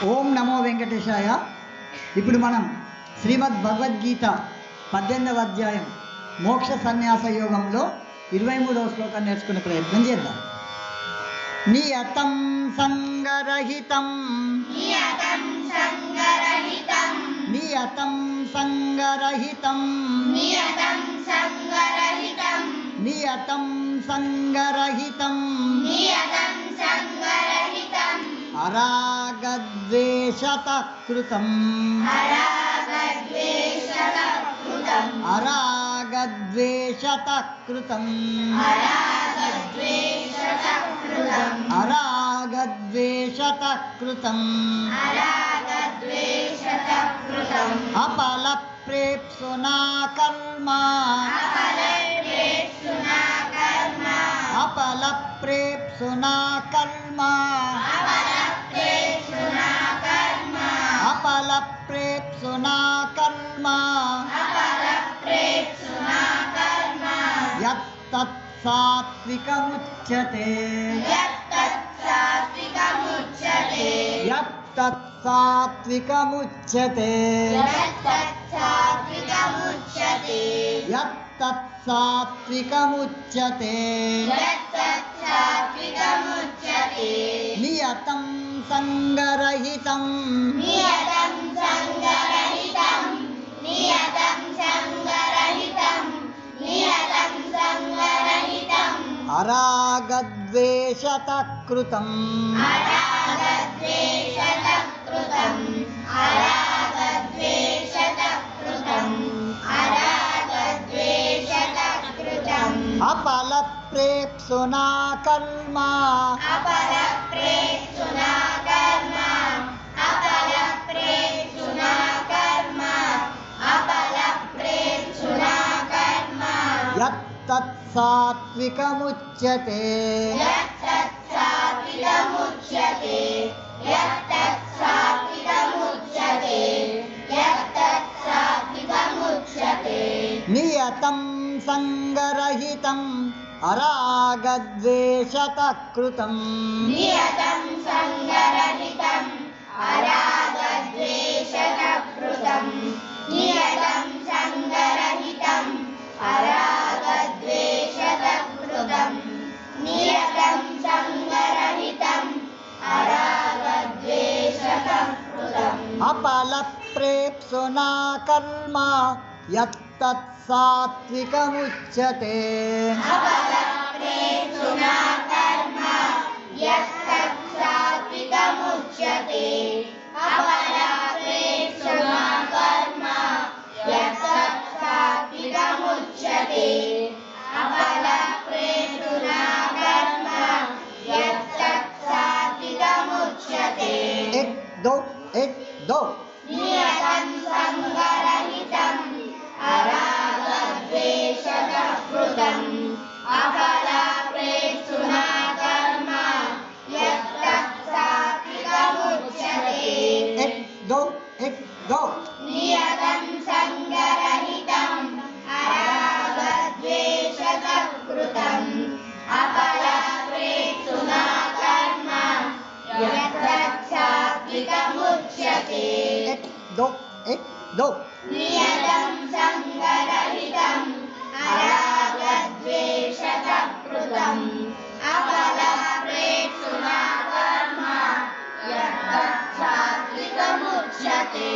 ఓం నమో వెంకటేశాయ. ఇప్పుడు మనం శ్రీమద్ భగవద్గీత 18వ అధ్యాయం మోక్ష సన్యాస యోగంలో 23వ శ్లోకం నేర్చుకునే ప్రయత్నం చేద్దాం. నియతం సంగరహితం నియతం సంగరహితం నియతం సంగరహితం నియతం సంగరహితం నియతం సంగరహితం నియతం సంగరహితం అరాగద్వేషతః కృతం అరాగద్వేషతః కృతం అరాగద్వేషతః కృతం అరాగద్వేషతః కృతం అరాగద్వేషతః కృతం అరాగద్వేషతః కృతం అపలప్రేప్సునా కర్మ అపలప్రేప్సునా కర్మ అపలప్రేప్సునా కర్మ అపలప్రేప్సునా కర్మ అపలప్రేప్సునా కర్మ అపలప్రేప్సునా కర్మ యత్తత్ సాత్వికముచ్యతే యత్తత్ సాత్వికముచ్యతే యత్తత్ సాత్వికముచ్యతే యత్తత్ సాత్వికముచ్యతే యత్తత్ సాత్వికముచ్యతే యత్తత్ సాత్వికముచ్యతే నియతం సంగరహితం నియతం సంగరహితం నియతం సంగరహితం నియతం సంగరహితం అరాగద్వేషతః కృతం అరాగద్వేషతః కృతం అరాగద్వేషతః కృతం అరాగద్వేషతః కృతం అపలప్రేప్సునా కర్మ అపలప్రేప్సునా కర్మ అపలప్రేప్సునా కర్మ అపలప్రేప్సునా కర్మ యత్తత్ సాత్వికముచ్యతే యత్తత్ సాత్వికముచ్యతే యత్తత్ సాత్వికముచ్యతే యత్తత్ సాత్వికముచ్యతే నియతం సంగరహితం అరాగద్వేషతః కృతం నియతం సంగరహితం అరాగద్వేషతః కృతం నియతం సంగరహితం అరాగద్వేషతః కృతం నియతం సంగరహితం అరాగద్వేషతః కృతం అపలప్రేప్సునా కర్మ యత్తత్ సాత్వికముచ్యతే అపలప్రేప్సునా కర్మ యత్తత్ సాత్వికముచ్యతే అపలప్రేప్సునా కర్మ యత్తత్ సాత్వికముచ్యతే అపలప్రేప్సునా కర్మ యత్తత్ సాత్వికముచ్యతే एक दो నియతం సంగరహితం అరాగద్వేషతః కృతం అపలప్రేప్సునా కర్మ యత్తత్ సాత్వికముచ్యతే एक दो నియతం సంగరహితం అరాగద్వేషతః కృతం అపలప్రేప్సునా కర్మ యత్తత్ సాత్వికముచ్యతే एक दो నియతం సంగరహితం అరాగద్వేషతః కృతం అపలప్రేప్సునా కర్మ యత్తత్ సాత్వికముచ్యతే